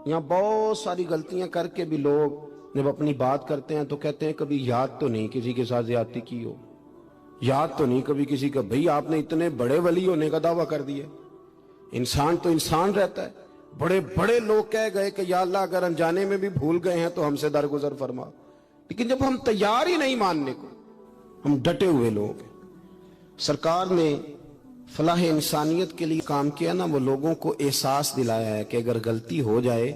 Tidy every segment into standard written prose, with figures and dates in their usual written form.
یہاں بہت ساری غلطیاں کر کے بھی لوگ جب اپنی بات کرتے ہیں تو کہتے ہیں کبھی یاد تو نہیں کسی کے ساتھ زیادتی کی ہو، یاد تو نہیں کبھی کسی کا، بھئی آپ نے اتنے بڑے ولی ہونے کا دعویٰ کر دیا۔ انسان تو انسان رہتا ہے، بڑے بڑے لوگ کہہ گئے کہ یا اللہ اگر انجانے میں بھی بھول گئے ہیں تو ہم سے درگزر فرما، لیکن جب ہم تیار ہی نہیں ماننے کو، ہم ڈٹے ہوئے لوگ ہیں۔ سرکار نے فلاح انسانیت کے لیے کام کیا نا، وہ لوگوں کو احساس دلایا ہے کہ اگر غلطی ہو جائے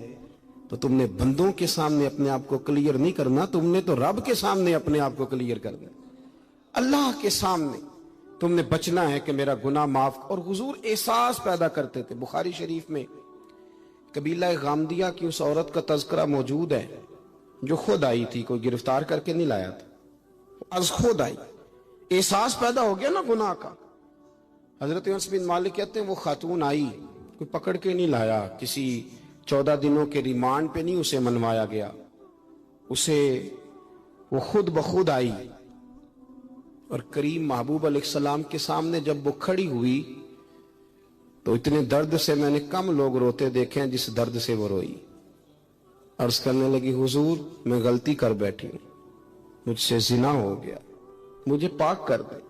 تو تم نے بندوں کے سامنے اپنے آپ کو کلیئر نہیں کرنا، تم نے تو رب کے سامنے اپنے آپ کو کلیئر کرنا، اللہ کے سامنے تم نے بچنا ہے کہ میرا گناہ معاف۔ اور حضور احساس پیدا کرتے تھے۔ بخاری شریف میں قبیلہ غامدیہ کی اس عورت کا تذکرہ موجود ہے جو خود آئی تھی، کوئی گرفتار کر کے نہیں لایا تھا، از خود آئی، احساس پیدا ہو گیا نا گناہ کا۔ حضرت انس بن مالک کہتے ہیں وہ خاتون آئی، کوئی پکڑ کے نہیں لایا، کسی 14 دنوں کے ریمانڈ پہ نہیں اسے منوایا گیا، اسے وہ خود بخود آئی، اور کریم محبوب علیہ السلام کے سامنے جب وہ کھڑی ہوئی تو اتنے درد سے میں نے کم لوگ روتے دیکھے ہیں جس درد سے وہ روئی۔ عرض کرنے لگی حضور میں غلطی کر بیٹھی ہوں، مجھ سے زنا ہو گیا، مجھے پاک کر دے۔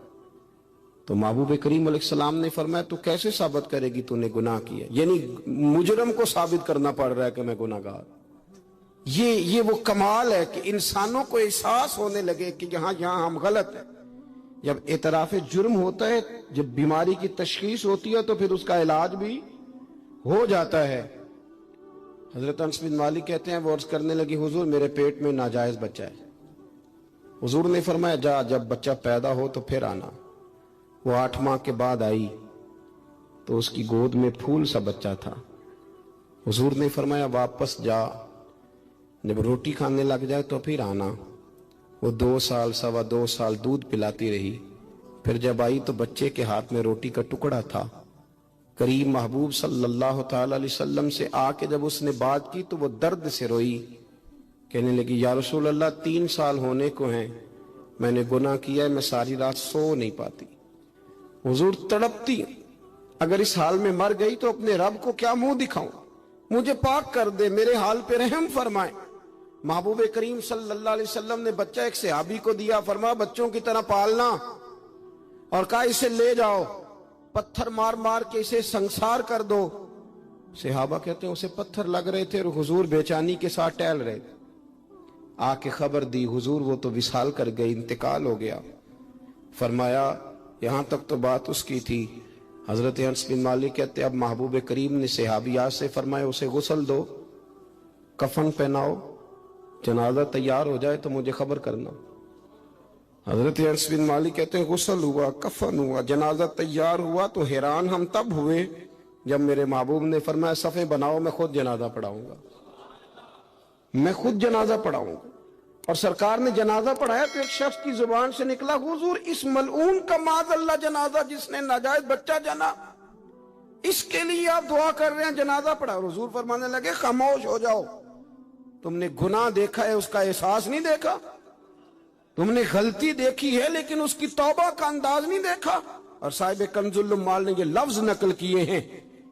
تو محبوب کریم علیہ السلام نے فرمایا تو کیسے ثابت کرے گی تو نے گناہ کیا؟ یعنی مجرم کو ثابت کرنا پڑ رہا ہے کہ میں گناہ گار۔ یہ وہ کمال ہے کہ انسانوں کو احساس ہونے لگے کہ یہاں ہم غلط ہیں۔ جب اعتراف جرم ہوتا ہے، جب بیماری کی تشخیص ہوتی ہے تو پھر اس کا علاج بھی ہو جاتا ہے۔ حضرت انس بن مالک کہتے ہیں وہ عرض کرنے لگی حضور میرے پیٹ میں ناجائز بچہ ہے۔ حضور نے فرمایا جا جب بچہ پیدا ہو تو پھر آنا۔ وہ 8 ماہ کے بعد آئی تو اس کی گود میں پھول سا بچہ تھا۔ حضور نے فرمایا واپس جا، جب روٹی کھانے لگ جائے تو پھر آنا۔ وہ 2 سال 2.25 سال دودھ پلاتی رہی، پھر جب آئی تو بچے کے ہاتھ میں روٹی کا ٹکڑا تھا۔ کریم محبوب صلی اللہ تعالی علیہ وسلم سے آ کے جب اس نے بات کی تو وہ درد سے روئی، کہنے لگی یا رسول اللہ 3 سال ہونے کو ہیں، میں نے گناہ کیا ہے، میں ساری رات سو نہیں پاتی۔ حضور تڑپتی اگر اس حال میں مر گئی تو اپنے رب کو کیا منہ دکھاؤں، مجھے پاک کر دے، میرے حال پہ رحم فرمائے۔ محبوب کریم صلی اللہ علیہ وسلم نے بچہ ایک صحابی کو دیا، فرمایا بچوں کی طرح پالنا، اور کہا اسے لے جاؤ، پتھر مار مار کے اسے سنسار کر دو۔ صحابہ کہتے ہیں اسے پتھر لگ رہے تھے اور حضور بے چینی کے ساتھ ٹہل رہے تھے۔ آ کے خبر دی حضور وہ تو وصال کر گئی، انتقال ہو گیا۔ فرمایا یہاں تک تو بات اس کی تھی۔ حضرت انس بن مالک کہتے اب محبوب کریم نے صحابیات سے فرمایا اسے غسل دو، کفن پہناؤ، جنازہ تیار ہو جائے تو مجھے خبر کرنا۔ حضرت انس بن مالک کہتے ہیں غسل ہوا، کفن ہوا، جنازہ تیار ہوا تو حیران ہم تب ہوئے جب میرے محبوب نے فرمایا صفیں بناؤ میں خود جنازہ پڑھاؤں گا، میں خود جنازہ پڑھاؤں گا۔ اور سرکار نے جنازہ پڑھایا تو ایک شخص کی زبان سے نکلا حضور اس ملعون کا معاذ اللہ جنازہ جس نے ناجائز بچہ جنا، اس کے لیے آپ دعا کر رہے ہیں، جنازہ پڑھا۔ حضور فرمانے لگے خاموش ہو جاؤ، تم نے گناہ دیکھا ہے اس کا احساس نہیں دیکھا، تم نے غلطی دیکھی ہے لیکن اس کی توبہ کا انداز نہیں دیکھا۔ اور صاحب کنز العمال نے یہ لفظ نقل کیے ہیں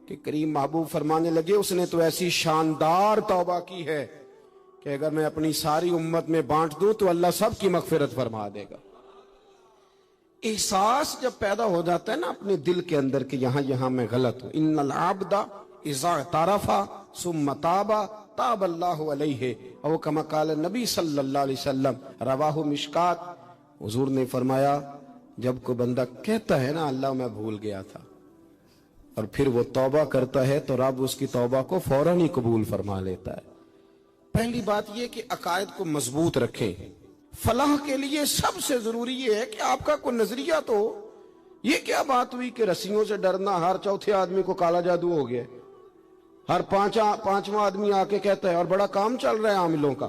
کہ کریم محبوب فرمانے لگے اس نے تو ایسی شاندار توبہ کی ہے کہ اگر میں اپنی ساری امت میں بانٹ دوں تو اللہ سب کی مغفرت فرما دے گا۔ احساس جب پیدا ہو جاتا ہے نا اپنے دل کے اندر کہ یہاں میں غلط ہوں، ان العبد اذا اعترف ثم تاب تاب اللہ علیہ، او کما قال نبی صلی اللہ علیہ وسلم، رواہ مشکات۔ حضور نے فرمایا جب کوئی بندہ کہتا ہے نا اللہ میں بھول گیا تھا اور پھر وہ توبہ کرتا ہے تو رب اس کی توبہ کو فوراً ہی قبول فرما لیتا ہے۔ پہلی بات یہ کہ عقائد کو مضبوط رکھیں۔ فلاح کے لیے سب سے ضروری یہ ہے کہ آپ کا کوئی نظریہ تو، یہ کیا بات ہوئی کہ رسیوں سے ڈرنا، ہر چوتھے آدمی کو کالا جادو ہو گیا، ہر پانچواں آدمی آ کے کہتا ہے، اور بڑا کام چل رہا ہے عاملوں کا،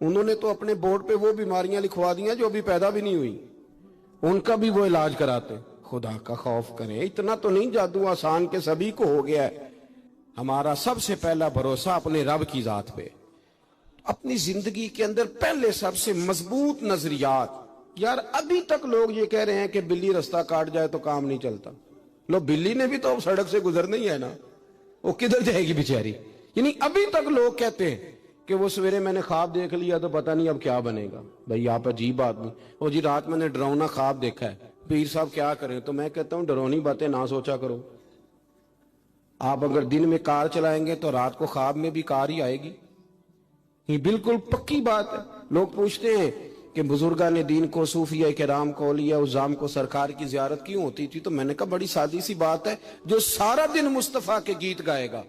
انہوں نے تو اپنے بورڈ پہ وہ بیماریاں لکھوا دی ہیں جو ابھی پیدا بھی نہیں ہوئی، ان کا بھی وہ علاج کراتے ہیں۔ خدا کا خوف کریں، اتنا تو نہیں جادو آسان کے سبھی کو ہو گیا ہے۔ ہمارا سب سے پہلا بھروسہ اپنے رب کی ذات پہ، اپنی زندگی کے اندر پہلے سب سے مضبوط نظریات۔ یار ابھی تک لوگ یہ کہہ رہے ہیں کہ بلی رستہ کاٹ جائے تو کام نہیں چلتا، لو بلی نے بھی تو سڑک سے گزرنا ہی ہے نا، وہ کدھر جائے گی بیچاری؟ یعنی ابھی تک لوگ کہتے ہیں کہ وہ سویرے میں نے خواب دیکھ لیا تو پتہ نہیں اب کیا بنے گا. بھائی آپ عجیب آدمی. وہ جی رات میں نے ڈراؤنا خواب دیکھا ہے, پیر صاحب کیا کریں؟ تو میں کہتا ہوں ڈرونی باتیں نہ سوچا کرو. آپ اگر دن میں کار چلائیں گے تو رات کو خواب میں بھی کار ہی آئے گی. یہ بالکل پکی بات ہے. لوگ پوچھتے ہیں کہ بزرگان دین کو, صوفیہ کرام کو, اولیاء عظام کو سرکار کی زیارت کیوں ہوتی تھی؟ تو میں نے کہا بڑی سادی سی بات ہے, جو سارا دن مصطفیٰ کے گیت گائے گا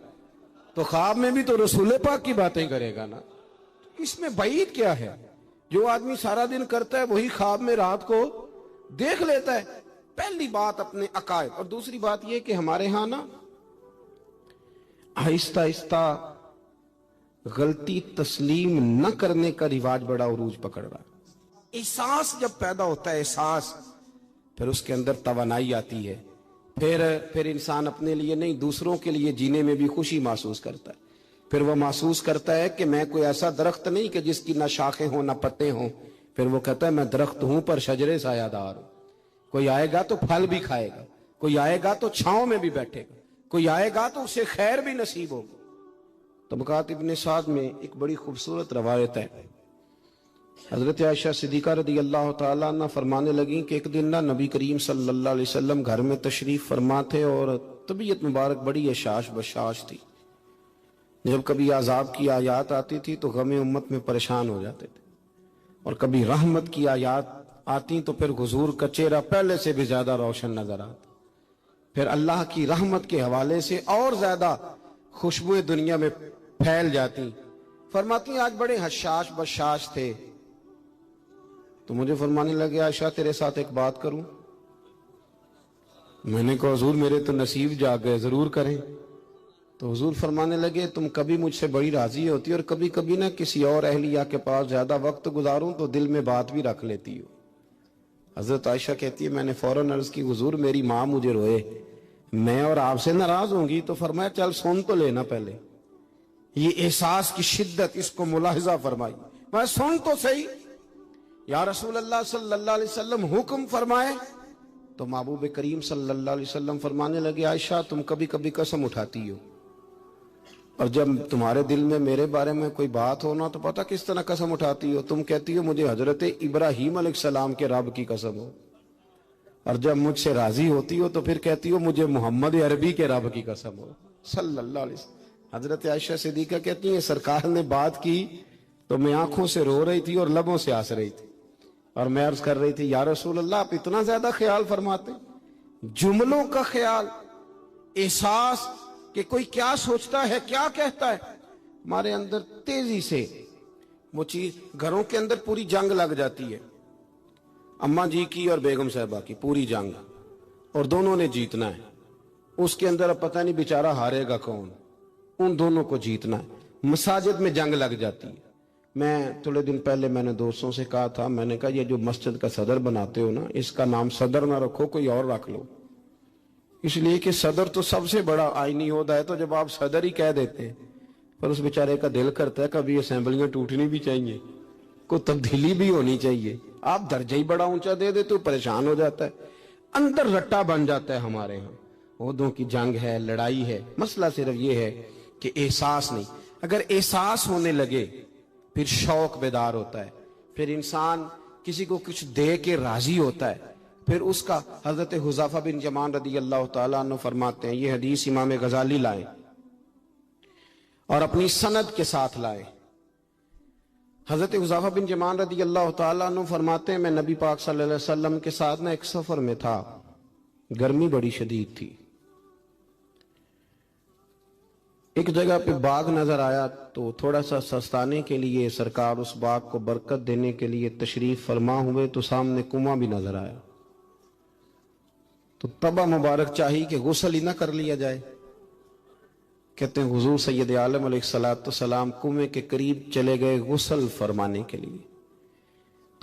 تو خواب میں بھی تو رسول پاک کی باتیں کرے گا نا. اس میں بعید کیا ہے؟ جو آدمی سارا دن کرتا ہے وہی خواب میں رات کو دیکھ لیتا ہے. پہلی بات اپنے عقائد. اور دوسری بات یہ کہ ہمارے ہاں نا آہستہ آہستہ غلطی تسلیم نہ کرنے کا رواج بڑا عروج پکڑ رہا ہے. احساس جب پیدا ہوتا ہے, احساس, پھر اس کے اندر توانائی آتی ہے. پھر انسان اپنے لیے نہیں دوسروں کے لیے جینے میں بھی خوشی محسوس کرتا ہے. پھر وہ محسوس کرتا ہے کہ میں کوئی ایسا درخت نہیں کہ جس کی نہ شاخیں ہوں نہ پتے ہوں. پھر وہ کہتا ہے میں درخت ہوں پر شجرے سایہ دار ہوں. کوئی آئے گا تو پھل بھی کھائے گا, کوئی آئے گا تو چھاؤں میں بھی بیٹھے گا, کوئی آئے گا تو اسے خیر بھی نصیب ہوگا. طبقات ابن سعد میں ایک بڑی خوبصورت روایت ہے. حضرت عائشہ صدیقہ رضی اللہ تعالیٰ عنہ فرمانے لگیں کہ ایک دن نا نبی کریم صلی اللہ علیہ وسلم گھر میں تشریف فرما تھے اور طبیعت مبارک بڑی اشاش بشاش تھی. جب کبھی عذاب کی آیات آتی تھی تو غم امت میں پریشان ہو جاتے تھے, اور کبھی رحمت کی آیات آتی تو پھر حضور کا چہرہ پہلے سے بھی زیادہ روشن نظر آتا. پھر اللہ کی رحمت کے حوالے سے اور زیادہ خوشبوئیں دنیا میں پھیل جاتی. فرماتی آج بڑے حشاش بشاش تھے تو مجھے فرمانے لگے عائشہ تیرے ساتھ ایک بات کروں؟ میں نے کہا حضور میرے تو نصیب جاگ گئے, ضرور کریں. تو حضور فرمانے لگے تم کبھی مجھ سے بڑی راضی ہوتی اور کبھی کبھی نہ کسی اور اہلیہ کے پاس زیادہ وقت گزاروں تو دل میں بات بھی رکھ لیتی ہو. حضرت عائشہ کہتی ہے میں نے فوراً عرض کی حضور میری ماں مجھے روئے, میں اور آپ سے ناراض ہوں گی؟ تو فرمایا چل سن تو لینا پہلے. یہ احساس کی شدت, اس کو ملاحظہ فرمائی. میں سن تو صحیح. یا رسول اللہ صلی اللہ علیہ وسلم حکم فرمائے. تو محبوب کریم صلی اللہ علیہ وسلم فرمانے لگے عائشہ تم کبھی کبھی قسم اٹھاتی ہو, اور جب تمہارے دل میں میرے بارے میں کوئی بات ہونا تو پتہ کس طرح قسم اٹھاتی ہو. تم کہتی ہو مجھے حضرت ابراہیم علیہ السلام کے رب کی قسم ہو, اور جب مجھ سے راضی ہوتی ہو تو پھر کہتی ہو مجھے محمد عربی کے رب کی قسم ہو صلی اللہ علیہ وسلم. حضرت عائشہ صدیقہ کہتی ہیں سرکار نے بات کی تو میں آنکھوں سے رو رہی تھی اور لبوں سے ہنس رہی تھی, اور میں عرض کر رہی تھی یا رسول اللہ آپ اتنا زیادہ خیال فرماتے, جملوں کا خیال, احساس کہ کوئی کیا سوچتا ہے کیا کہتا ہے. ہمارے اندر تیزی سے وہ چیز, گھروں کے اندر پوری جنگ لگ جاتی ہے, اماں جی کی اور بیگم صاحبہ کی پوری جنگ, اور دونوں نے جیتنا ہے. اس کے اندر اب پتہ نہیں بیچارہ ہارے گا کون, ان دونوں کو جیتنا ہے. مساجد میں جنگ لگ جاتی ہے. میں تھوڑے دن پہلے میں نے دوستوں سے کہا تھا, میں نے کہا یہ جو مسجد کا صدر بناتے ہو نا اس کا نام صدر نہ رکھو, کوئی اور رکھ لو. اس لیے کہ صدر تو سب سے بڑا آئینی عہدہ ہے, تو جب آپ صدر ہی کہہ دیتے ہیں پر اس بیچارے کا دل کرتا ہے کبھی اسمبلیاں ٹوٹنی بھی چاہیے, کوئی تبدیلی بھی ہونی چاہیے. آپ درجہ ہی بڑا اونچا دے دیتے تو پریشان ہو جاتا ہے, اندر رٹا بن جاتا ہے. ہمارے ہاں عہدوں کی جنگ ہے, لڑائی ہے. مسئلہ صرف یہ ہے کہ احساس نہیں. اگر احساس ہونے لگے پھر شوق بیدار ہوتا ہے, پھر انسان کسی کو کچھ دے کے راضی ہوتا ہے, پھر اس کا. حضرت حذیفہ بن یمان رضی اللہ تعالیٰ عنہ فرماتے ہیں, یہ حدیث امام غزالی لائے اور اپنی سند کے ساتھ لائے. حضرت حذیفہ بن یمان رضی اللہ تعالیٰ عنہ فرماتے ہیں میں نبی پاک صلی اللہ علیہ وسلم کے ساتھ ایک سفر میں تھا, گرمی بڑی شدید تھی. ایک جگہ پہ باغ نظر آیا تو تھوڑا سا سستانے کے لیے سرکار اس باغ کو برکت دینے کے لیے تشریف فرما ہوئے, تو سامنے کنواں بھی نظر آیا. تو تبا مبارک چاہی کہ غسل ہی نہ کر لیا جائے. کہتے ہیں حضور سید عالم علیہ السلام کنویں کے قریب چلے گئے غسل فرمانے کے لیے,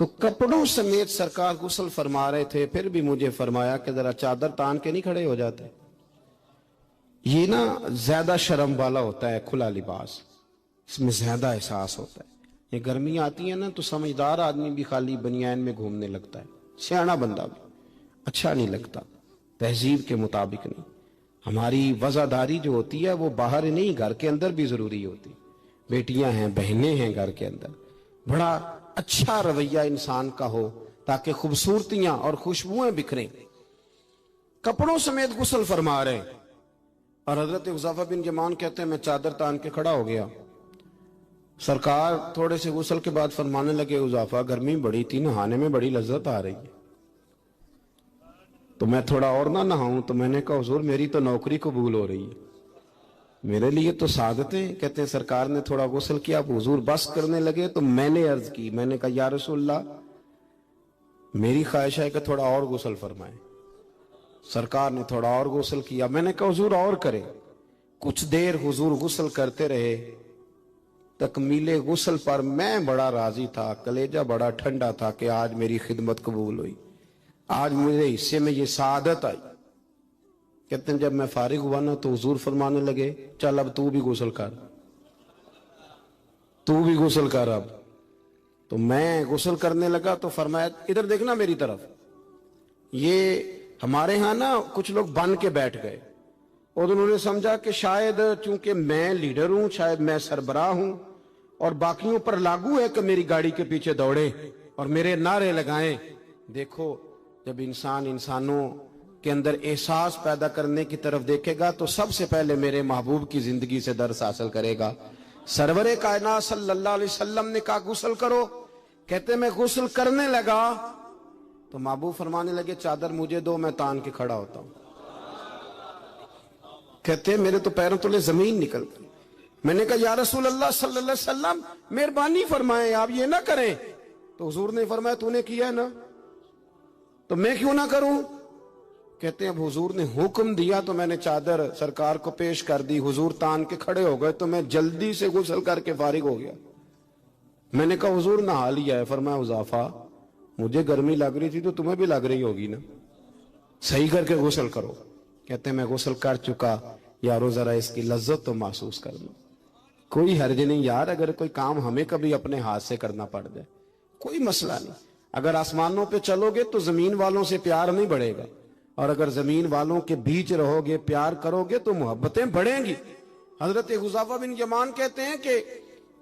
تو کپڑوں سمیت سرکار غسل فرما رہے تھے. پھر بھی مجھے فرمایا کہ ذرا چادر تان کے نہیں کھڑے ہو جاتے. یہ نا زیادہ شرم والا ہوتا ہے کھلا لباس, اس میں زیادہ احساس ہوتا ہے. یہ گرمیاں آتی ہیں نا تو سمجھدار آدمی بھی خالی بنیان میں گھومنے لگتا ہے, سیاںا بندہ بھی اچھا نہیں لگتا, تہذیب کے مطابق نہیں. ہماری وزاداری جو ہوتی ہے وہ باہر ہی نہیں گھر کے اندر بھی ضروری ہوتی. بیٹیاں ہیں, بہنیں ہیں گھر کے اندر, بڑا اچھا رویہ انسان کا ہو تاکہ خوبصورتیاں اور خوشبوئیں بکھریں. کپڑوں سمیت غسل فرما رہے اور حضرت حذیفہ بن یمان کہتے ہیں میں چادر تان کے کھڑا ہو گیا. سرکار تھوڑے سے غسل کے بعد فرمانے لگے حذیفہ گرمی بڑی تھی, نہانے میں بڑی لذت آ رہی ہے, تو میں تھوڑا اور نہ نہاؤں. تو میں نے کہا حضور میری تو نوکری قبول ہو رہی ہے, میرے لیے تو سعادتیں. کہتے ہیں سرکار نے تھوڑا غسل کیا, اب حضور بس کرنے لگے تو میں نے عرض کی, میں نے کہا یا رسول اللہ میری خواہش ہے کہ تھوڑا اور غسل فرمائیں. سرکار نے تھوڑا اور غسل کیا. میں نے کہا حضور اور کریں. کچھ دیر حضور غسل کرتے رہے. تکمیل غسل پر میں بڑا راضی تھا, کلیجہ بڑا ٹھنڈا تھا کہ آج میری خدمت قبول ہوئی, آج میرے حصے میں یہ سعادت آئی. کہتے ہیں جب میں فارغ ہوا نا تو حضور فرمانے لگے چل اب تو بھی غسل کر, تو بھی غسل کر اب. تو میں غسل کرنے لگا تو فرمایا ادھر دیکھنا میری طرف. یہ ہمارے ہاں نا کچھ لوگ بن کے بیٹھ گئے اور انہوں نے سمجھا کہ شاید چونکہ میں لیڈر ہوں, شاید میں سربراہ ہوں اور باقیوں پر لاگو ہے کہ میری گاڑی کے پیچھے دوڑے اور میرے نعرے لگائیں. دیکھو جب انسان انسانوں کے اندر احساس پیدا کرنے کی طرف دیکھے گا تو سب سے پہلے میرے محبوب کی زندگی سے درس حاصل کرے گا. سرور کائنات صلی اللہ علیہ وسلم نے کہا غسل کرو. کہتے میں غسل کرنے لگا تو محبوب فرمانے لگے چادر مجھے دو, میں تان کے کھڑا ہوتا ہوں. کہتے میرے تو پیروں تلے زمین نکل گئی. میں نے کہا یا رسول اللہ صلی اللہ علیہ وسلم مہربانی فرمائیں آپ یہ نہ کریں. تو حضور نے فرمایا تو نے کیا ہے نا تو میں کیوں نہ کروں. کہتے ہیں اب حضور نے حکم دیا تو میں نے چادر سرکار کو پیش کر دی. حضور تان کے کھڑے ہو گئے تو میں جلدی سے غسل کر کے فارغ ہو گیا. میں نے کہا حضور نہا لیا ہے. فرمایا حذیفہ مجھے گرمی لگ رہی تھی تو تمہیں بھی لگ رہی ہوگی نا, صحیح کر کے غسل کرو. کہتے ہیں میں غسل کر چکا, یارو ذرا اس کی لذت تو محسوس کر لو. کوئی حرج نہیں یار, اگر کوئی کام ہمیں کبھی اپنے ہاتھ سے کرنا پڑ جائے کوئی مسئلہ نہیں. اگر آسمانوں پہ چلو گے تو زمین والوں سے پیار نہیں بڑھے گا, اور اگر زمین والوں کے بیچ رہو گے پیار کرو گے تو محبتیں بڑھیں گی. حضرت حذیفہ بن یمان کہتے ہیں کہ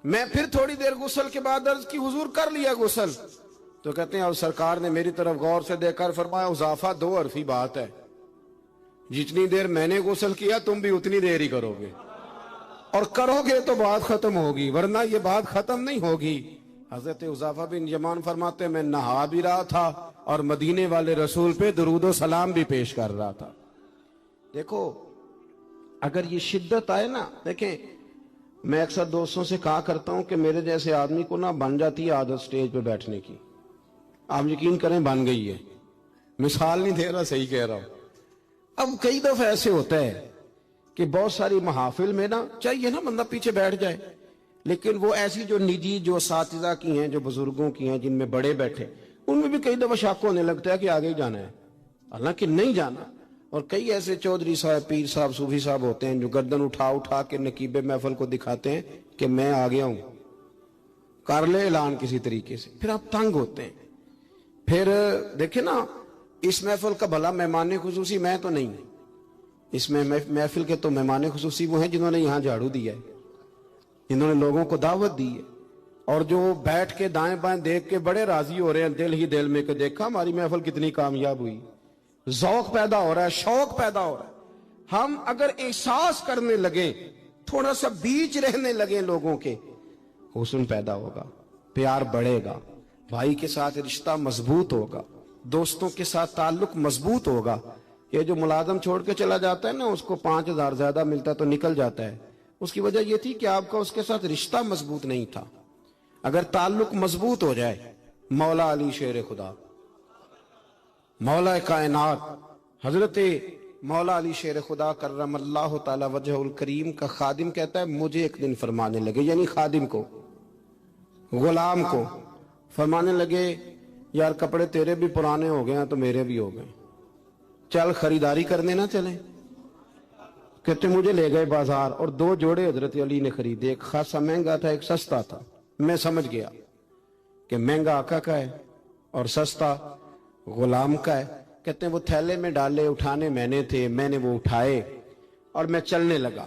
میں پھر تھوڑی دیر غسل کے بعد عرض کی حضور کر لیا غسل. تو کہتے ہیں اب سرکار نے میری طرف غور سے دیکھ کر فرمایا حذیفہ دو حرفی بات ہے, جتنی دیر میں نے غسل کیا تم بھی اتنی دیر ہی کرو گے, اور کرو گے تو بات ختم ہوگی ورنہ یہ بات ختم نہیں ہوگی. حضرت حذیفہ بن یمان فرماتے ہیں میں نہا بھی رہا تھا اور مدینے والے رسول پہ درود و سلام بھی پیش کر رہا تھا. دیکھو اگر یہ شدت آئے نا, دیکھیں میں اکثر دوستوں سے کہا کرتا ہوں کہ میرے جیسے آدمی کو نا بن جاتی ہے عادت سٹیج پہ بیٹھنے کی. آپ یقین کریں بن گئی ہے, مثال نہیں دے رہا, صحیح کہہ رہا ہوں. اب کئی دفعہ ایسے ہوتا ہے کہ بہت ساری محافل میں نا چاہیے نا بندہ پیچھے بیٹھ جائے, لیکن وہ ایسی جو نجی جو اساتذہ کی ہیں, جو بزرگوں کی ہیں, جن میں بڑے بیٹھے, ان میں بھی کئی دفعہ شک ہونے لگتا ہے کہ آگے ہی جانا ہے, حالانکہ نہیں جانا. اور کئی ایسے چودھری صاحب, پیر صاحب, صوفی صاحب ہوتے ہیں جو گردن اٹھا اٹھا کے نقیب محفل کو دکھاتے ہیں کہ میں آ گیا ہوں, کر لے اعلان کسی طریقے سے. پھر آپ تنگ ہوتے ہیں. پھر دیکھیں نا اس محفل کا بھلا مہمان خصوصی میں تو نہیں, اس میں محفل کے تو مہمان خصوصی وہ ہیں جنہوں نے یہاں جھاڑو دیا ہے, جنہوں نے لوگوں کو دعوت دی ہے, اور جو بیٹھ کے دائیں بائیں دیکھ کے بڑے راضی ہو رہے ہیں دل ہی دل میں کہ دیکھا ہماری محفل کتنی کامیاب ہوئی. ذوق پیدا ہو رہا ہے, شوق پیدا ہو رہا ہے. ہم اگر احساس کرنے لگیں, تھوڑا سا بیچ رہنے لگیں لوگوں کے, حسن پیدا ہوگا, پیار بڑھے گا, بھائی کے ساتھ رشتہ مضبوط ہوگا, دوستوں کے ساتھ تعلق مضبوط ہوگا. یہ جو ملازم چھوڑ کے چلا جاتا ہے نا, اس کو 5,000 زیادہ ملتا ہے تو نکل جاتا ہے, اس کی وجہ یہ تھی کہ آپ کا اس کے ساتھ رشتہ مضبوط نہیں تھا. اگر تعلق مضبوط ہو جائے, مولا علی شیر خدا, مولا کائنات حضرت مولا علی شیر خدا کرم اللہ تعالی وجہ الکریم کا خادم کہتا ہے مجھے ایک دن فرمانے لگے, یعنی خادم کو, غلام کو فرمانے لگے یار کپڑے تیرے بھی پرانے ہو گئے ہیں تو میرے بھی ہو گئے, چل خریداری کرنے نہ چلیں. کہتے مجھے لے گئے بازار اور 2 جوڑے حضرت علی نے خریدے, ایک خاصا مہنگا تھا ایک سستا تھا. میں سمجھ گیا کہ مہنگا آقا کا ہے اور سستا غلام کا ہے. کہتے ہیں وہ تھیلے میں ڈالے, اٹھانے میں نے تھے, میں نے وہ اٹھائے اور میں چلنے لگا.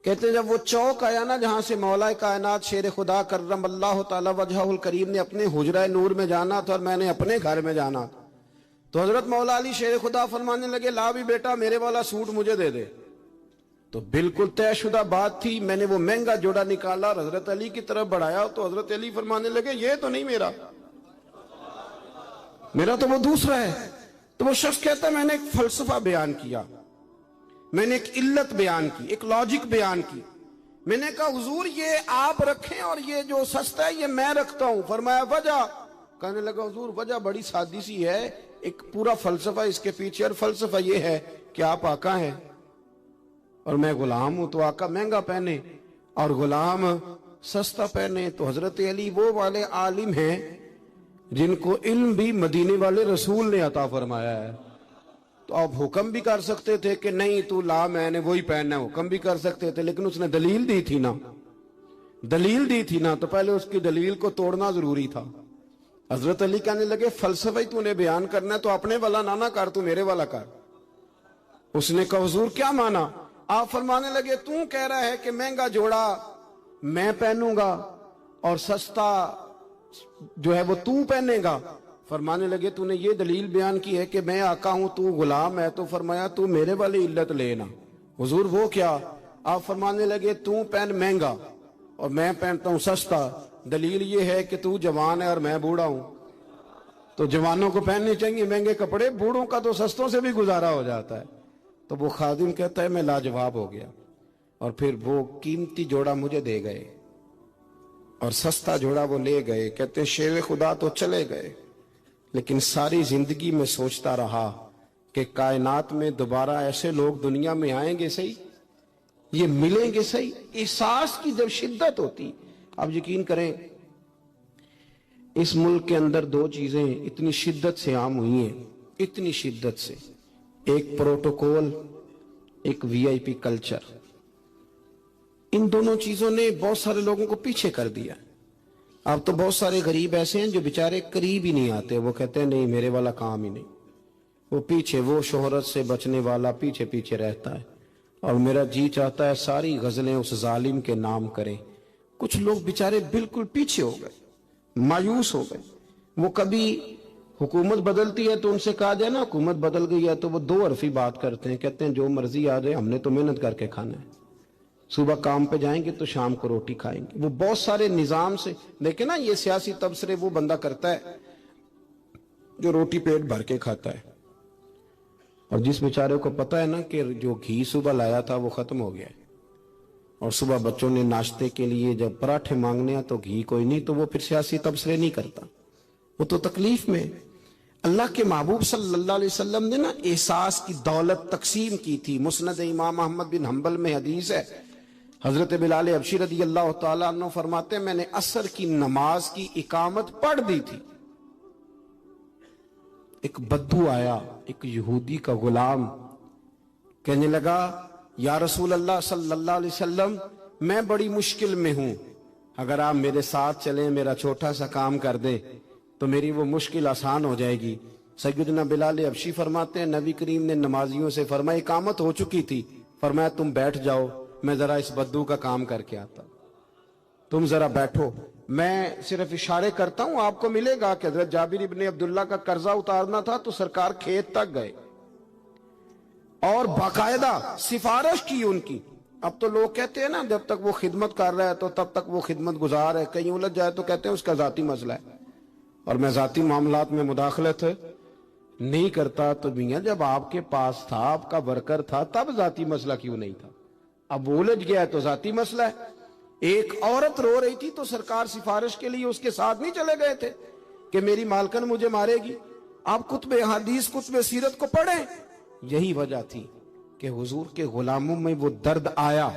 کہتے ہیں جب وہ چوک آیا نا جہاں سے مولا کائنات شیر خدا کرم اللہ تعالی وجہہ الکریم نے اپنے حجرہ نور میں جانا تھا اور میں نے اپنے گھر میں جانا تھا، تو حضرت مولا علی شیر خدا فرمانے لگے لا بھی بیٹا میرے والا سوٹ مجھے دے دے. تو بالکل طے شدہ بات تھی. میں نے وہ مہنگا جوڑا نکالا اور حضرت علی کی طرف بڑھایا تو حضرت علی فرمانے لگے یہ تو نہیں میرا تو وہ دوسرا ہے. تو وہ شخص کہتا ہے میں نے ایک فلسفہ بیان کیا، میں نے ایک علت بیان کی، ایک لاجک بیان کی. میں نے کہا حضور یہ آپ رکھیں اور یہ جو سستا ہے یہ میں رکھتا ہوں. فرمایا وجہ؟ کہنے لگا حضور وجہ بڑی سادی سی ہے، ایک پورا فلسفہ اس کے پیچھے، اور فلسفہ یہ ہے کہ آپ آقا ہیں اور میں غلام ہوں، تو آقا مہنگا پہنے اور غلام سستا پہنے. تو حضرت علی وہ والے عالم ہیں جن کو علم بھی مدینے والے رسول نے عطا فرمایا ہے. تو آپ حکم بھی کر سکتے تھے کہ نہیں تو لا میں نے وہی پہننا ہے، حکم بھی کر سکتے تھے، لیکن اس نے دلیل دی تھی نا، تو پہلے اس کی دلیل کو توڑنا ضروری تھا. حضرت علی کہنے لگے فلسفہ ہی تو نے بیان کرنا ہے تو اپنے والا نہ کر، تو میرے والا کر. اس نے کہا حضور کیا مانا؟ آپ فرمانے لگے تو کہہ رہا ہے کہ مہنگا جوڑا میں پہنوں گا اور سستا جو ہے وہ تو پہنے گا. فرمانے لگے تو نے یہ دلیل بیان کی ہے کہ میں آقا ہوں تو غلام ہے، تو فرمایا تو میرے والی علت لینا. حضور وہ کیا؟ آپ فرمانے لگے تو پہن مہنگا اور میں پہنتا ہوں سستا. دلیل یہ ہے کہ تو جوان ہے اور میں بوڑھا ہوں، تو جوانوں کو پہننے چاہیے مہنگے کپڑے، بوڑھوں کا تو سستوں سے بھی گزارا ہو جاتا ہے. تو وہ خادم کہتا ہے میں لاجواب ہو گیا، اور پھر وہ قیمتی جوڑا مجھے دے گئے اور سستا جوڑا وہ لے گئے. کہتے ہیں شیر خدا تو چلے گئے، لیکن ساری زندگی میں سوچتا رہا کہ کائنات میں دوبارہ ایسے لوگ دنیا میں آئیں گے صحیح، یہ ملیں گے صحیح. احساس کی جب شدت ہوتی، آپ یقین کریں اس ملک کے اندر دو چیزیں اتنی شدت سے عام ہوئی ہیں، اتنی شدت سے، ایک پروٹوکول، ایک وی آئی پی کلچر. ان دونوں چیزوں نے بہت سارے لوگوں کو پیچھے کر دیا. اب تو بہت سارے غریب ایسے ہیں جو بیچارے قریب ہی نہیں آتے، وہ کہتے ہیں نہیں میرے والا کام ہی نہیں. وہ پیچھے، وہ شہرت سے بچنے والا پیچھے پیچھے رہتا ہے. اور میرا جی چاہتا ہے ساری غزلیں اس ظالم کے نام کریں. کچھ لوگ بیچارے بالکل پیچھے ہو گئے، مایوس ہو گئے. وہ کبھی حکومت بدلتی ہے تو ان سے کہا جائے نا حکومت بدل گئی ہے، تو وہ دو حرفی بات کرتے ہیں، کہتے ہیں جو مرضی آ جائے ہم نے تو محنت کر کے کھانا ہے، صبح کام پہ جائیں گے تو شام کو روٹی کھائیں گے. وہ بہت سارے نظام سے دیکھیں نا، یہ سیاسی تبصرے وہ بندہ کرتا ہے جو روٹی پیٹ بھر کے کھاتا ہے، اور جس بیچارے کو پتا ہے نا کہ جو گھی صبح لایا تھا وہ ختم ہو گیا ہے، اور صبح بچوں نے ناشتے کے لیے جب پراٹھے مانگنے ہیں تو گھی کوئی نہیں، تو وہ پھر سیاسی تبصرے نہیں کرتا، وہ تو تکلیف میں. اللہ کے محبوب صلی اللہ علیہ وسلم نے نا احساس کی دولت تقسیم کی تھی. مسند امام احمد بن حنبل میں حدیث ہے، حضرت بلال حبشی رضی اللہ تعالیٰ عنہ فرماتے ہیں میں نے عصر کی نماز کی اقامت پڑھ دی تھی، ایک بدو آیا، ایک یہودی کا غلام، کہنے لگا یا رسول اللہ صلی اللہ علیہ وسلم میں بڑی مشکل میں ہوں، اگر آپ میرے ساتھ چلیں، میرا چھوٹا سا کام کر دیں تو میری وہ مشکل آسان ہو جائے گی. سیدنا بلال حبشی فرماتے ہیں نبی کریم نے نمازیوں سے فرمایا اقامت ہو چکی تھی، فرمایا تم بیٹھ جاؤ، میں ذرا اس بدو کا کام کر کے آتا، تم ذرا بیٹھو، میں صرف اشارے کرتا ہوں، آپ کو ملے گا کہ حضرت جابر ابن عبداللہ کا قرضہ اتارنا تھا تو سرکار کھیت تک گئے اور باقاعدہ سفارش کی ان کی. اب تو لوگ کہتے ہیں نا جب تک وہ خدمت کر رہا ہے تو تب تک وہ خدمت گزار ہے، کہیں الجھ جائے تو کہتے ہیں اس کا ذاتی مسئلہ ہے، اور میں ذاتی معاملات میں مداخلت نہیں کرتا. تو میاں جب آپ کے پاس تھا، آپ کا ورکر تھا، تب ذاتی مسئلہ کیوں نہیں تھا؟ اب وہ الجھ گیا ہے تو ذاتی مسئلہ ہے. ایک عورت رو رہی تھی تو سرکار سفارش کے لیے اس کے ساتھ نہیں چلے گئے تھے کہ میری مالکن مجھے مارے گی. آپ کتب حدیث، کتب سیرت کو پڑھیں. یہی وجہ تھی کہ حضور کے غلاموں میں وہ درد آیا،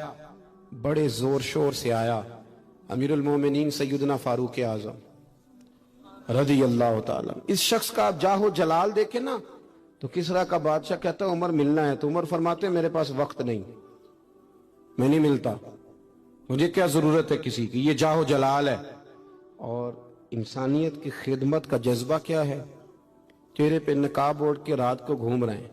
بڑے زور شور سے آیا. امیر المومنین سیدنا فاروق اعظم رضی اللہ تعالیٰ، اس شخص کا آپ جاہ و جلال دیکھیں نا تو کسرا کا بادشاہ کہتا ہے عمر ملنا ہے، تو عمر فرماتے ہیں میرے پاس وقت نہیں، میں نہیں ملتا، مجھے کیا ضرورت ہے کسی کی، یہ جاہ و جلال ہے. اور انسانیت کی خدمت کا جذبہ کیا ہے؟ چہرے پہ نقاب اوڑھ کے رات کو گھوم رہے ہیں،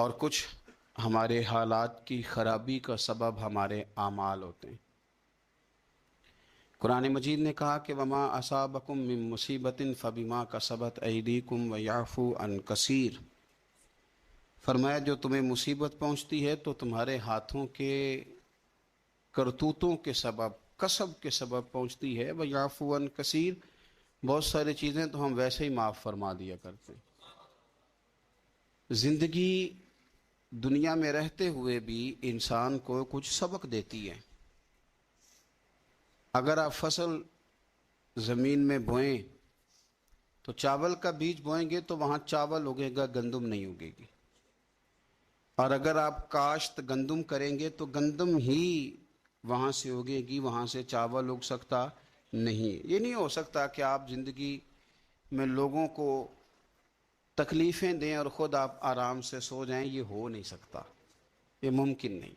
اور کچھ ہمارے حالات کی خرابی کا سبب ہمارے اعمال ہوتے ہیں۔ قرآن مجید نے کہا کہ وما اصابکم من مصیبت فبما کسبت ایدیکم ویعفو عن کثیر، فرمایا جو تمہیں مصیبت پہنچتی ہے تو تمہارے ہاتھوں کے کرتوتوں کے سبب، کسب کے سبب پہنچتی ہے، ویعفو عن کثیر، بہت ساری چیزیں تو ہم ویسے ہی معاف فرما دیا کرتے ہیں۔ زندگی دنیا میں رہتے ہوئے بھی انسان کو کچھ سبق دیتی ہے۔ اگر آپ فصل زمین میں بوئیں تو چاول کا بیج بوئیں گے تو وہاں چاول اگے گا، گندم نہیں اگے گی۔ اور اگر آپ کاشت گندم کریں گے تو گندم ہی وہاں سے اگے گی، وہاں سے چاول اگ سکتا نہیں۔ یہ نہیں ہو سکتا کہ آپ زندگی میں لوگوں کو تکلیفیں دیں اور خود آپ آرام سے سو جائیں، یہ ہو نہیں سکتا، یہ ممکن نہیں۔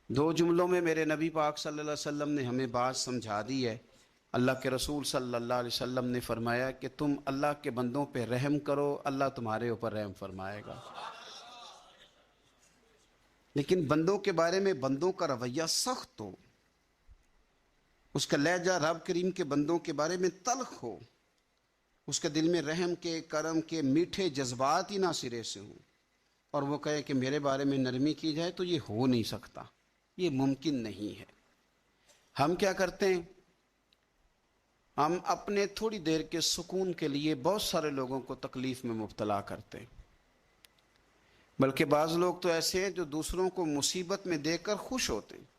دو جملوں میں میرے نبی پاک صلی اللہ علیہ وسلم نے ہمیں بات سمجھا دی ہے۔ اللہ کے رسول صلی اللہ علیہ وسلم نے فرمایا کہ تم اللہ کے بندوں پہ رحم کرو، اللہ تمہارے اوپر رحم فرمائے گا۔ لیکن بندوں کے بارے میں بندوں کا رویہ سخت ہو، اس کا لہجہ رب کریم کے بندوں کے بارے میں تلخ ہو، اس کے دل میں رحم کے، کرم کے میٹھے جذبات ہی نہ سرے سے ہوں، اور وہ کہے کہ میرے بارے میں نرمی کی جائے، تو یہ ہو نہیں سکتا، یہ ممکن نہیں ہے۔ ہم کیا کرتے ہیں؟ ہم اپنے تھوڑی دیر کے سکون کے لیے بہت سارے لوگوں کو تکلیف میں مبتلا کرتے ہیں، بلکہ بعض لوگ تو ایسے ہیں جو دوسروں کو مصیبت میں دیکھ کر خوش ہوتے ہیں،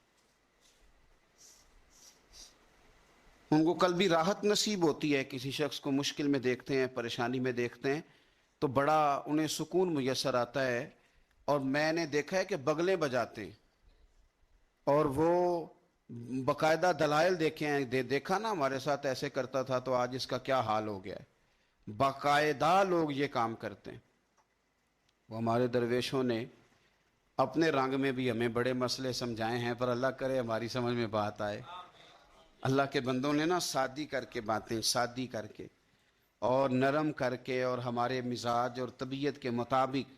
ان کو کل بھی راحت نصیب ہوتی ہے، کسی شخص کو مشکل میں دیکھتے ہیں، پریشانی میں دیکھتے ہیں تو بڑا انہیں سکون میسر آتا ہے، اور میں نے دیکھا ہے کہ بغلیں بجاتے ہیں، اور وہ باقاعدہ دلائل دیکھے ہیں، دیکھا نا ہمارے ساتھ ایسے کرتا تھا تو آج اس کا کیا حال ہو گیا ہے، باقاعدہ لوگ یہ کام کرتے ہیں۔ وہ ہمارے درویشوں نے اپنے رنگ میں بھی ہمیں بڑے مسئلے سمجھائے ہیں، پر اللہ کرے ہماری سمجھ میں بات آئے۔ اللہ کے بندوں نے نا سادی کر کے باتیں، سادی کر کے اور نرم کر کے اور ہمارے مزاج اور طبیعت کے مطابق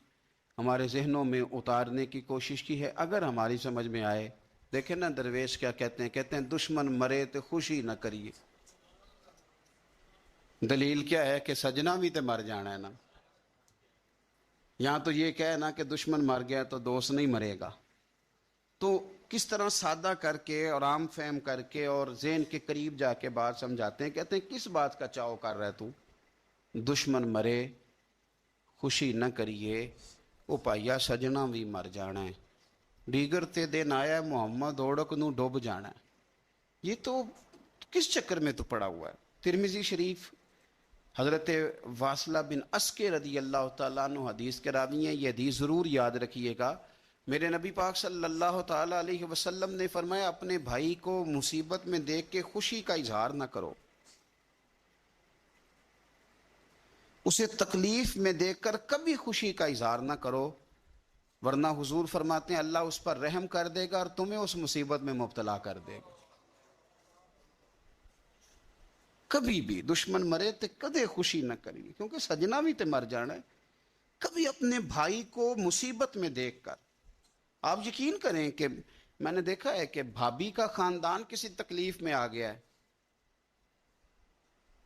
ہمارے ذہنوں میں اتارنے کی کوشش کی ہے، اگر ہماری سمجھ میں آئے۔ دیکھیں نا درویش کیا کہتے ہیں، کہتے ہیں دشمن مرے تو خوشی نہ کریے۔ دلیل کیا ہے کہ سجنا بھی تو مر جانا ہے نا، یہاں تو یہ کہے نا کہ دشمن مر گیا تو دوست نہیں مرے گا۔ تو کس طرح سادہ کر کے اور عام فہم کر کے اور ذہن کے قریب جا کے بات سمجھاتے ہیں، کہتے ہیں کس بات کا چاؤ کر رہے تو، دشمن مرے خوشی نہ کریے، وہ پائیا سجنا بھی مر جانا ہے، دیگر تے دن آیا محمد اوڑک نو ڈوب جانا ہے۔ یہ تو کس چکر میں تو پڑا ہوا ہے؟ ترمذی شریف حضرت واصلہ بن اسکے رضی اللہ تعالیٰ عنہ حدیث کے راوی ہیں، یہ حدیث ضرور یاد رکھیے گا۔ میرے نبی پاک صلی اللہ تعالیٰ علیہ وسلم نے فرمایا اپنے بھائی کو مصیبت میں دیکھ کے خوشی کا اظہار نہ کرو، اسے تکلیف میں دیکھ کر کبھی خوشی کا اظہار نہ کرو، ورنہ حضور فرماتے ہیں اللہ اس پر رحم کر دے گا اور تمہیں اس مصیبت میں مبتلا کر دے گا۔ کبھی بھی دشمن مرے تو کدے خوشی نہ کریے، کیونکہ سجنا بھی تو مر جانا ہے۔ کبھی اپنے بھائی کو مصیبت میں دیکھ کر، آپ یقین کریں کہ میں نے دیکھا ہے کہ بھابھی کا خاندان کسی تکلیف میں آ گیا ہے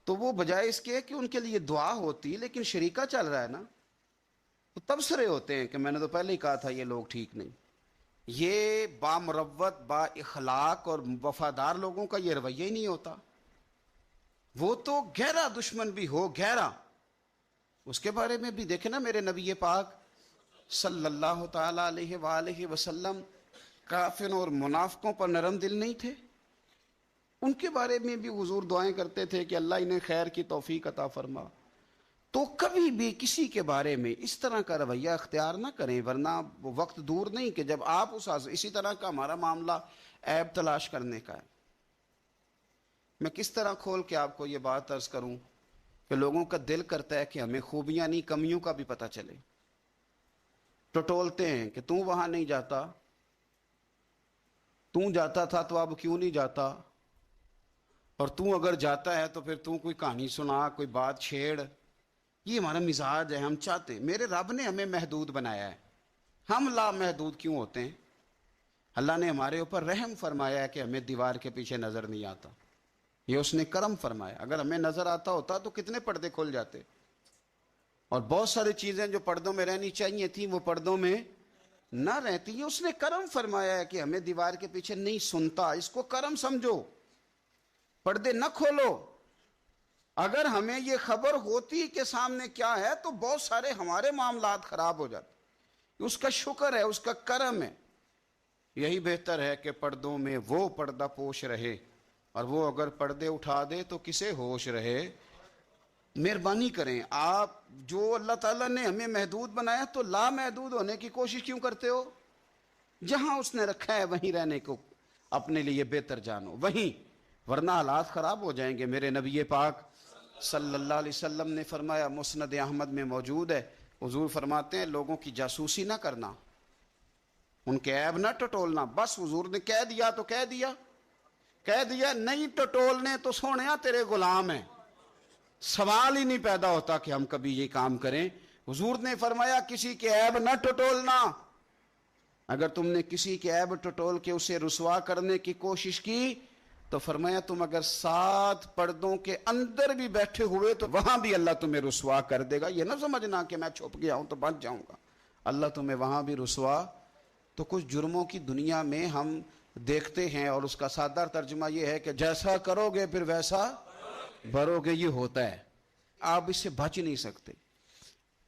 تو وہ بجائے اس کے کہ ان کے لیے دعا ہوتی، لیکن شریکہ چل رہا ہے نا، تو تبصرے ہوتے ہیں کہ میں نے تو پہلے ہی کہا تھا یہ لوگ ٹھیک نہیں۔ یہ بامروت، با اخلاق اور وفادار لوگوں کا یہ رویہ ہی نہیں ہوتا۔ وہ تو گہرا دشمن بھی ہو، گہرا، اس کے بارے میں بھی دیکھیں نا میرے نبی پاک صلی اللہ تعالی علیہ وآلہ وسلم کافروں اور منافقوں پر نرم دل نہیں تھے، ان کے بارے میں بھی حضور دعائیں کرتے تھے کہ اللہ انہیں خیر کی توفیق عطا فرما۔ تو کبھی بھی کسی کے بارے میں اس طرح کا رویہ اختیار نہ کریں، ورنہ وہ وقت دور نہیں کہ جب آپ اسی طرح کا ہمارا معاملہ عیب تلاش کرنے کا ہے۔ میں کس طرح کھول کے آپ کو یہ بات عرض کروں کہ لوگوں کا دل کرتا ہے کہ ہمیں خوبیاں نہیں کمیوں کا بھی پتہ چلے، ٹٹولتے ہیں کہ تم وہاں نہیں جاتا، تم جاتا تھا تو اب کیوں نہیں جاتا، اور تم اگر جاتا ہے تو پھر تم کوئی کہانی سنا، کوئی بات چھیڑ۔ یہ ہمارا مزاج ہے، ہم چاہتے ہیں. میرے رب نے ہمیں محدود بنایا ہے، ہم لامحدود کیوں ہوتے ہیں؟ اللہ نے ہمارے اوپر رحم فرمایا ہے کہ ہمیں دیوار کے پیچھے نظر نہیں آتا، یہ اس نے کرم فرمایا. اگر ہمیں نظر آتا ہوتا تو کتنے پردے کھل جاتے، اور بہت ساری چیزیں جو پردوں میں رہنی چاہیے تھیں وہ پردوں میں نہ رہتی. یہ اس نے کرم فرمایا ہے کہ ہمیں دیوار کے پیچھے نہیں سنتا، اس کو کرم سمجھو، پردے نہ کھولو. اگر ہمیں یہ خبر ہوتی کہ سامنے کیا ہے تو بہت سارے ہمارے معاملات خراب ہو جاتے. اس کا شکر ہے، اس کا کرم ہے. یہی بہتر ہے کہ پردوں میں وہ پردہ پوش رہے، اور وہ اگر پردے اٹھا دے تو کسے ہوش رہے. مہربانی کریں، آپ جو اللہ تعالیٰ نے ہمیں محدود بنایا تو لامحدود ہونے کی کوشش کیوں کرتے ہو؟ جہاں اس نے رکھا ہے وہیں رہنے کو اپنے لیے بہتر جانو، وہیں، ورنہ حالات خراب ہو جائیں گے. میرے نبی پاک صلی اللہ علیہ وسلم نے فرمایا، مسند احمد میں موجود ہے، حضور فرماتے ہیں لوگوں کی جاسوسی نہ کرنا، ان کے عیب نہ ٹٹولنا. بس حضور نے کہہ دیا تو کہہ دیا، نہیں ٹٹولنے تو سونیا تیرے غلام ہیں. سوال ہی نہیں پیدا ہوتا کہ ہم کبھی یہ کام کریں. حضور نے فرمایا کسی کے عیب نہ ٹٹولنا. اگر تم نے کسی کے عیب ٹٹول کے اسے رسوا کرنے کی کوشش کی تو فرمایا تم اگر 7 پردوں کے اندر بھی بیٹھے ہوئے تو وہاں بھی اللہ تمہیں رسوا کر دے گا. یہ نہ سمجھنا کہ میں چھپ گیا ہوں تو بچ جاؤں گا، اللہ تمہیں وہاں بھی رسوا. تو کچھ جرموں کی دنیا میں ہم دیکھتے ہیں، اور اس کا سادہ ترجمہ یہ ہے کہ جیسا کرو گے پھر ویسا بھرو گے. یہ ہوتا ہے، آپ اس سے بچ نہیں سکتے.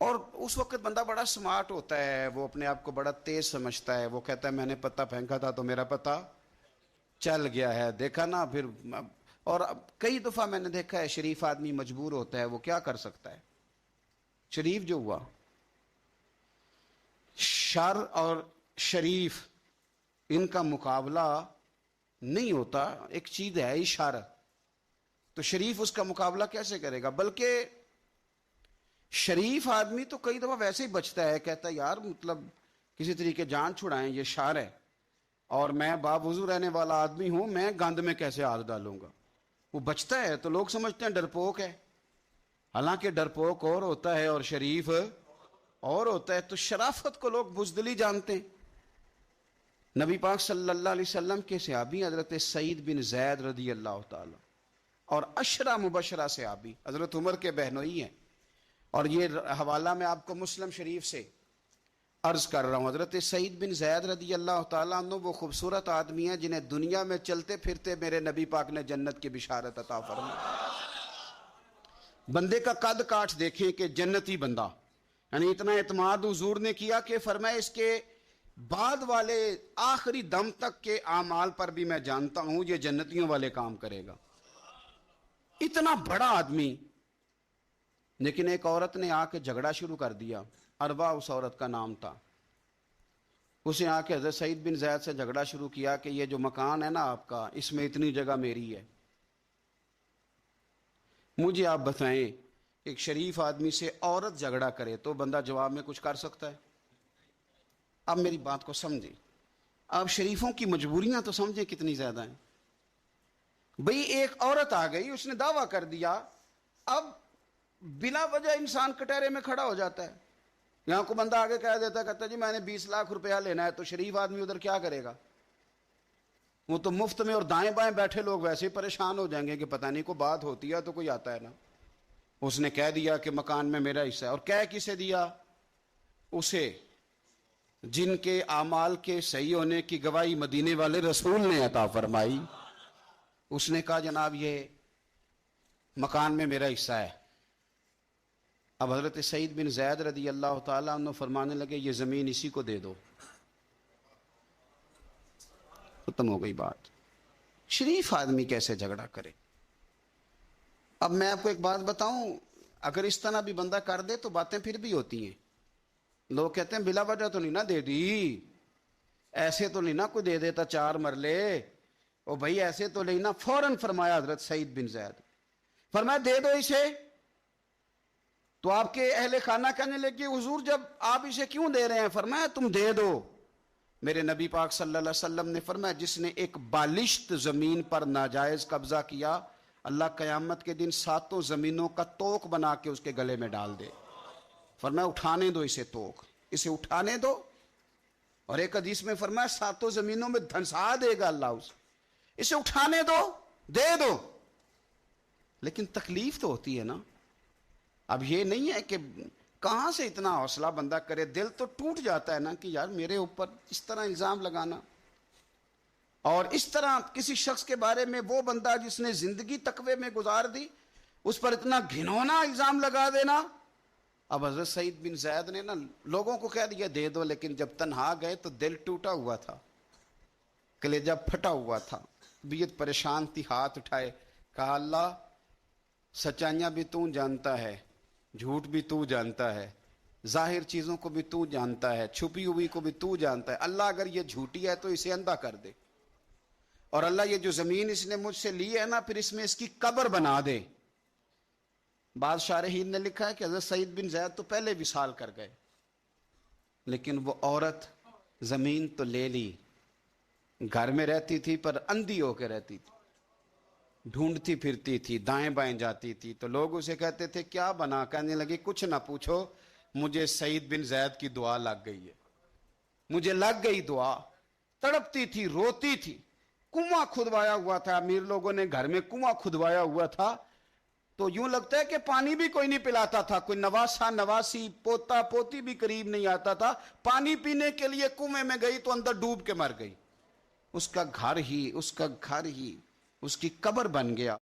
اور اس وقت بندہ بڑا سمارٹ ہوتا ہے، وہ اپنے آپ کو بڑا تیز سمجھتا ہے، وہ کہتا ہے میں نے پتہ پھینکا تھا تو میرا پتہ چل گیا ہے، دیکھا نا پھر. اور کئی دفعہ میں نے دیکھا ہے شریف آدمی مجبور ہوتا ہے، وہ کیا کر سکتا ہے؟ شریف جو ہوا، شر اور شریف ان کا مقابلہ نہیں ہوتا. ایک چیز ہے اشارہ، تو شریف اس کا مقابلہ کیسے کرے گا؟ بلکہ شریف آدمی تو کئی دفعہ ویسے ہی بچتا ہے، کہتا ہے یار مطلب کسی طریقے جان چھڑائیں، یہ شر ہے اور میں باوضو رہنے والا آدمی ہوں، میں گند میں کیسے ہاتھ ڈالوں گا. وہ بچتا ہے تو لوگ سمجھتے ہیں ڈرپوک ہے، حالانکہ ڈرپوک اور ہوتا ہے اور شریف اور ہوتا ہے. تو شرافت کو لوگ بزدلی جانتے ہیں. نبی پاک صلی اللہ علیہ وسلم کے صحابی حضرت سعید بن زید رضی اللہ تعالی اور 10 مبشرہ صحابی حضرت عمر کے بہنوئی ہیں، اور یہ حوالہ میں آپ کو مسلم شریف سے عرض کر رہا ہوں. حضرت سعید بن زید رضی اللہ تعالیٰ عنہ وہ خوبصورت آدمی ہیں جنہیں دنیا میں چلتے پھرتے میرے نبی پاک نے جنت کی بشارت عطا فرمائی. بندے کا قد کاٹ دیکھیں کہ جنتی بندہ، یعنی اتنا اعتماد حضور نے کیا کہ فرمایا اس کے بعد والے آخری دم تک کے اعمال پر بھی میں جانتا ہوں یہ جنتیوں والے کام کرے گا. اتنا بڑا آدمی. لیکن ایک عورت نے آ کے جھگڑا شروع کر دیا، اروا اس عورت کا نام تھا. اس نے آ کے حضرت سعید بن زید سے جھگڑا شروع کیا کہ یہ جو مکان ہے نا آپ کا، اس میں اتنی جگہ میری ہے. مجھے آپ بتائیں ایک شریف آدمی سے عورت جھگڑا کرے تو بندہ جواب میں کچھ کر سکتا ہے؟ اب میری بات کو سمجھیں، اب شریفوں کی مجبوریاں تو سمجھیں کتنی زیادہ ہیں. بھئی ایک عورت آ گئی، اس نے دعویٰ کر دیا، اب بلا وجہ انسان کٹہرے میں کھڑا ہو جاتا ہے. یہاں کو بندہ آگے کہہ دیتا، کہتا جی میں نے 20 لاکھ روپیہ لینا ہے، تو شریف آدمی ادھر کیا کرے گا؟ وہ تو مفت میں، اور دائیں بائیں بیٹھے لوگ ویسے ہی پریشان ہو جائیں گے کہ پتہ نہیں کوئی بات ہوتی ہے تو کوئی آتا ہے نا. اس نے کہہ دیا کہ مکان میں میرا حصہ ہے، اور کہہ کسے دیا؟ اسے جن کے اعمال کے صحیح ہونے کی گواہی مدینے والے رسول نے عطا فرمائی. اس نے کہا جناب یہ مکان میں میرا حصہ ہے. اب حضرت سعید بن زید رضی اللہ تعالیٰ عنہ فرمانے لگے یہ زمین اسی کو دے دو. ختم ہو گئی بات. شریف آدمی کیسے جھگڑا کرے؟ اب میں آپ کو ایک بات بتاؤں، اگر اس طرح بھی بندہ کر دے تو باتیں پھر بھی ہوتی ہیں. لوگ کہتے ہیں بلا وجہ تو نہیں نہ دے دی، ایسے تو نہیں نہ کوئی دے دیتا 4 مرلے، او بھائی ایسے تو نہیں نہ. فوراً فرمایا حضرت سعید بن زید، فرمایا دے دو اسے. تو آپ کے اہل خانہ کہنے لگے حضور جب آپ اسے کیوں دے رہے ہیں؟ فرمایا تم دے دو. میرے نبی پاک صلی اللہ علیہ وسلم نے فرمایا جس نے ایک بالشت زمین پر ناجائز قبضہ کیا اللہ قیامت کے دن 7 زمینوں کا توق بنا کے اس کے گلے میں ڈال دے. فرمایا اٹھانے دو اسے توق، اسے اٹھانے دو. اور ایک حدیث میں فرمایا 7 زمینوں میں دھنسا دے گا اللہ اسے اٹھانے دو، دے دو. لیکن تکلیف تو ہوتی ہے نا. اب یہ نہیں ہے کہ کہاں سے اتنا حوصلہ بندہ کرے، دل تو ٹوٹ جاتا ہے نا کہ یار میرے اوپر اس طرح الزام لگانا، اور اس طرح کسی شخص کے بارے میں وہ بندہ جس نے زندگی تقوی میں گزار دی اس پر اتنا گھنونا الزام لگا دینا. اب حضرت سعید بن زید نے نا لوگوں کو کہہ دیا دے دو، لیکن جب تنہا گئے تو دل ٹوٹا ہوا تھا، کلیجہ پھٹا ہوا تھا، طبیعت پریشان تھی. ہاتھ اٹھائے، کہا اللہ سچائیاں بھی تو جانتا ہے، جھوٹ بھی تو جانتا ہے، ظاہر چیزوں کو بھی تو جانتا ہے، چھپی ہوئی کو بھی تو جانتا ہے. اللہ اگر یہ جھوٹی ہے تو اسے اندھا کر دے، اور اللہ یہ جو زمین اس نے مجھ سے لی ہے نا پھر اس میں اس کی قبر بنا دے. بعض شارحین نے لکھا ہے کہ حضرت سعید بن زید تو پہلے وصال کر گئے، لیکن وہ عورت زمین تو لے لی، گھر میں رہتی تھی پر اندھی ہو کے رہتی تھی، ڈھونڈتی پھرتی تھی، دائیں بائیں جاتی تھی. تو لوگ اسے کہتے تھے کیا بنا، کہنے لگے کچھ نہ پوچھو، مجھے سعید بن زید کی دعا لگ گئی ہے، مجھے لگ گئی دعا. تڑپتی تھی، روتی تھی. کنواں کھدوایا ہوا تھا، امیر لوگوں نے گھر میں کنواں کھدوایا ہوا تھا، تو یوں لگتا ہے کہ پانی بھی کوئی نہیں پلاتا تھا، کوئی نواسا نواسی پوتا پوتی بھی قریب نہیں آتا تھا. پانی پینے کے لیے کنویں میں گئی تو اندر ڈوب کے مر گئی. اس کا گھر ہی اس کی قبر بن گیا.